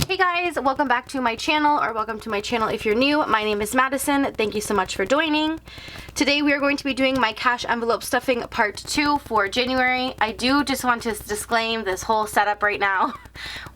Hey guys, welcome back to my channel, or welcome to my channel if you're new. My name is Madison. Thank you so much for joining. Today we are going to be doing my cash envelope stuffing part 2 for January. I do just want to disclaim this whole setup right now.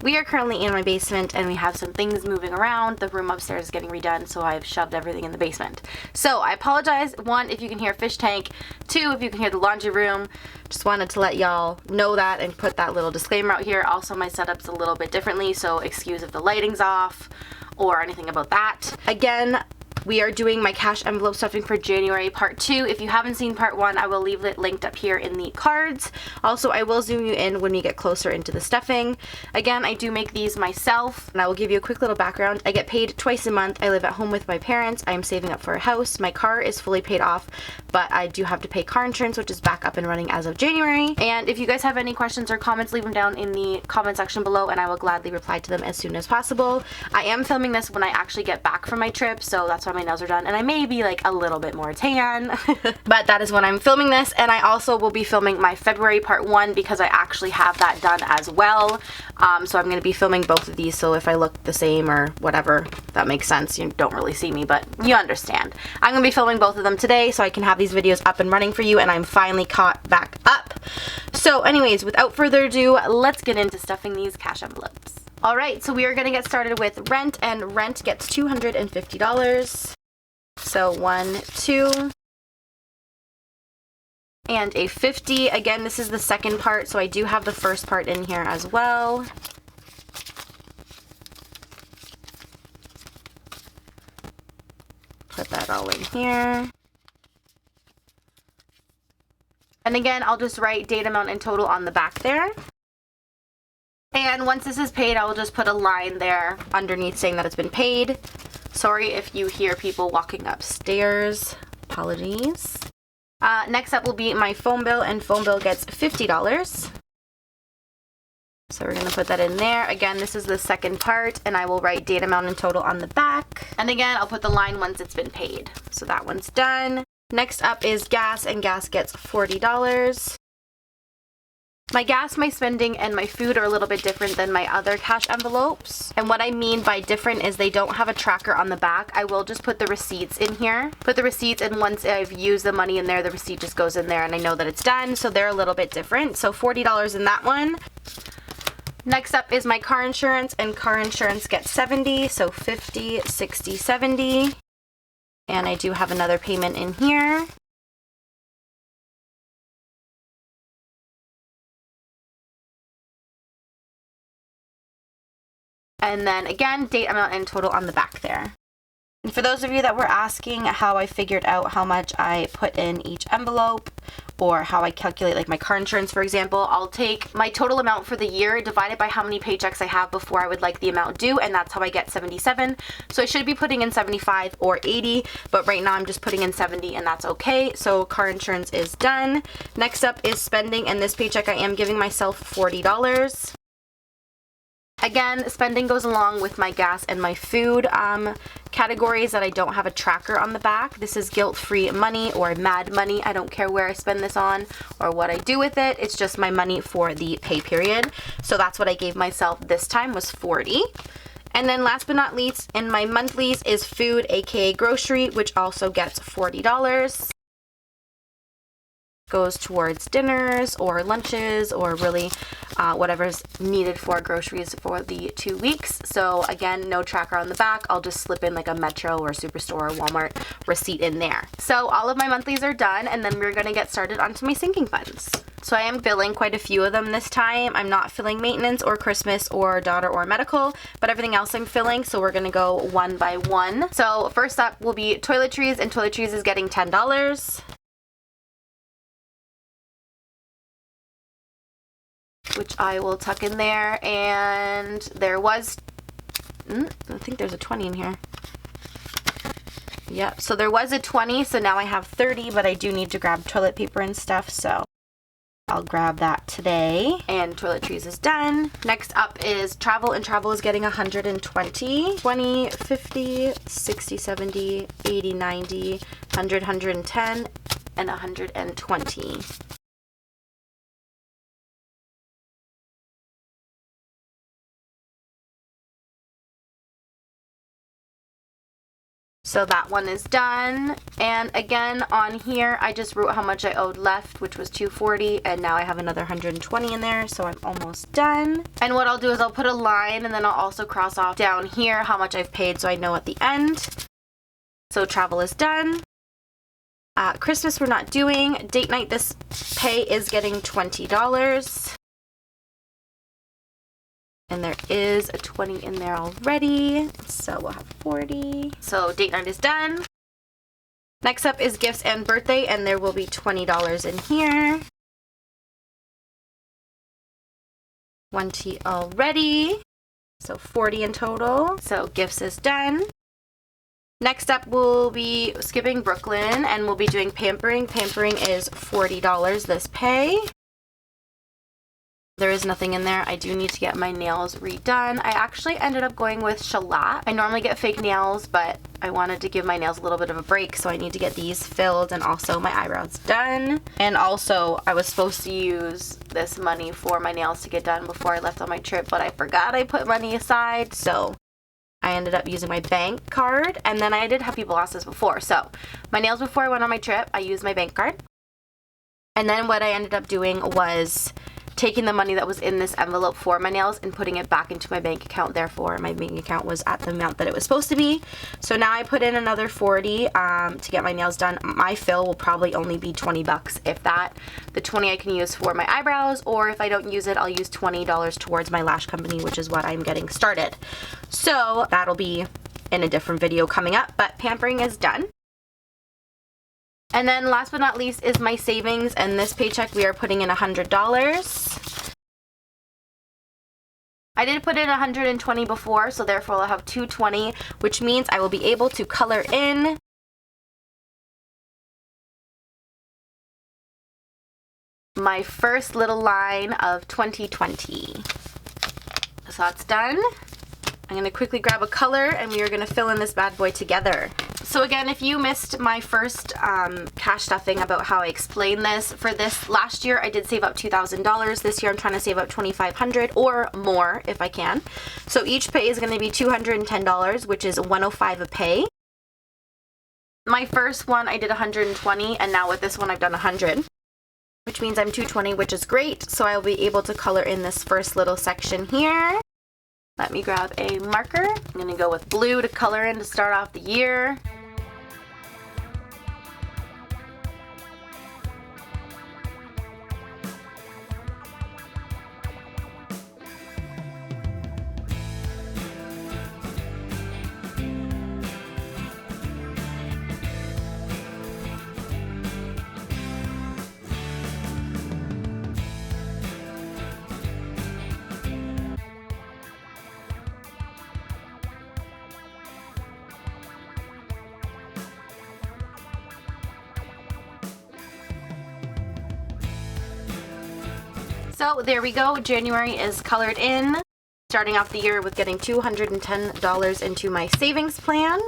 We are currently in my basement and we have some things moving around. The room upstairs is getting redone, so I've shoved everything in the basement. So I apologize, 1, if you can hear a fish tank, 2, if you can hear the laundry room. Just wanted to let y'all know that and put that little disclaimer out here. Also, my setup's a little bit differently, so excuse if the lighting's off or anything about that. Again, we are doing my cash envelope stuffing for January part 2. If you haven't seen part 1, I will leave it linked up here in the cards. Also, I will zoom you in when we get closer into the stuffing. Again, I do make these myself, and I will give you a quick little background. I get paid twice a month. I live at home with my parents. I am saving up for a house. My car is fully paid off, but I do have to pay car insurance, which is back up and running as of January. And if you guys have any questions or comments, leave them down in the comment section below, and I will gladly reply to them as soon as possible. I am filming this when I actually get back from my trip, so that's why my nails are done, and I may be like a little bit more tan, but that is when I'm filming this. And I also will be filming my February part 1 because I actually have that done as well. So I'm going to be filming both of these, so if I look the same or whatever, that makes sense. You don't really see me, but you understand. I'm going to be filming both of them today so I can have these videos up and running for you, and I'm finally caught back up. So anyways, without further ado, let's get into stuffing these cash envelopes. Alright, so we are going to get started with rent, and rent gets $250. So 1, 2, and a 50. Again, this is the second part, so I do have the first part in here as well. Put that all in here. And again, I'll just write date, amount, and total on the back there. And once this is paid, I will just put a line there underneath saying that it's been paid. Sorry if you hear people walking upstairs. Apologies. Next up will be my phone bill, and phone bill gets $50. So we're going to put that in there. Again, this is the second part, and I will write date, amount, and total on the back. And again, I'll put the line once it's been paid. So that one's done. Next up is gas, and gas gets $40. My gas, my spending, and my food are a little bit different than my other cash envelopes. And what I mean by different is they don't have a tracker on the back. I will just put the receipts in here. Put the receipts, and once I've used the money in there, the receipt just goes in there and I know that it's done. So they're a little bit different. So $40 in that one. Next up is my car insurance, and car insurance gets 70. So 50, 60, 70. And I do have another payment in here. And then again, date, amount, and total on the back there. And for those of you that were asking how I figured out how much I put in each envelope, or how I calculate like my car insurance, for example, I'll take my total amount for the year divided by how many paychecks I have before I would like the amount due, and that's how I get 77. So I should be putting in 75 or 80, but right now I'm just putting in 70, and that's okay. So car insurance is done. Next up is spending, and this paycheck I am giving myself $40. Again, spending goes along with my gas and my food categories that I don't have a tracker on the back. This is guilt-free money or mad money. I don't care where I spend this on or what I do with it. It's just my money for the pay period. So that's what I gave myself this time, was 40. And then last but not least, in my monthlies is food, aka grocery, which also gets $40. Goes towards dinners or lunches, or really whatever's needed for groceries for the 2 weeks. So again, no tracker on the back. I'll just slip in like a Metro or Superstore or Walmart receipt in there. So all of my monthlies are done, and then we're going to get started onto my sinking funds. So I am filling quite a few of them this time. I'm not filling maintenance or Christmas or daughter or medical, but everything else I'm filling. So we're going to go one by one. So first up will be toiletries, and toiletries is getting $10. Which I will tuck in there, and there was, I think there's a 20 in here. Yep, so there was a 20, so now I have 30, but I do need to grab toilet paper and stuff, so I'll grab that today. And toiletries is done. Next up is travel, and travel is getting 120, 20, 50, 60, 70, 80, 90, 100, 110, and 120. So that one is done. And again, on here, I just wrote how much I owed left, which was $240, and now I have another $120 in there, so I'm almost done. And what I'll do is I'll put a line, and then I'll also cross off down here how much I've paid so I know at the end. So travel is done. Christmas we're not doing. Date night, this pay is getting $20. And there is a 20 in there already, so we'll have 40. So date night is done. Next up is gifts and birthday, and there will be $20 in here. 20 already, so 40 in total. So gifts is done. Next up, we'll be skipping Brooklyn, and we'll be doing pampering. Pampering is $40 this pay. There is nothing in there. I do need to get my nails redone. I actually ended up going with shellac. I normally get fake nails, but I wanted to give my nails a little bit of a break, so I need to get these filled and also my eyebrows done. And also, I was supposed to use this money for my nails to get done before I left on my trip, but I forgot I put money aside, so I ended up using my bank card. And then I did have people ask this before. So my nails before I went on my trip, I used my bank card. And then what I ended up doing was taking the money that was in this envelope for my nails and putting it back into my bank account. Therefore, my bank account was at the amount that it was supposed to be. So now I put in another 40 to get my nails done. My fill will probably only be 20 bucks, if that. The 20 I can use for my eyebrows, or if I don't use it, I'll use $20 towards my lash company, which is what I'm getting started. So that'll be in a different video coming up, but pampering is done. And then last but not least is my savings, and this paycheck we are putting in $100. I did put in 120 before, so therefore I'll have 220, which means I will be able to color in my first little line of 2020. So that's done. I'm going to quickly grab a color, and we are going to fill in this bad boy together. So again, if you missed my first cash stuffing about how I explained this, for this last year I did save up $2,000. This year I'm trying to save up $2,500 or more if I can. So each pay is going to be $210, which is $105 a pay. My first one I did 120, and now with this one I've done 100, which means I'm 220, which is great. So I'll be able to color in this first little section here. Let me grab a marker. I'm going to go with blue to color in to start off the year. So there we go, January is colored in, starting off the year with getting $210 into my savings plan.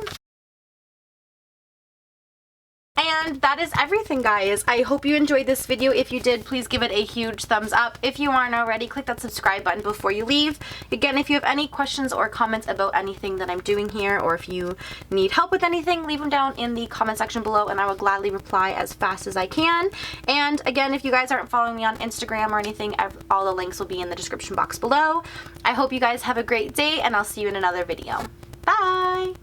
And that is everything, guys. I hope you enjoyed this video. If you did, please give it a huge thumbs up. If you aren't already, click that subscribe button before you leave. Again, if you have any questions or comments about anything that I'm doing here, or if you need help with anything, leave them down in the comment section below, and I will gladly reply as fast as I can. And again, if you guys aren't following me on Instagram or anything, all the links will be in the description box below. I hope you guys have a great day, and I'll see you in another video. Bye!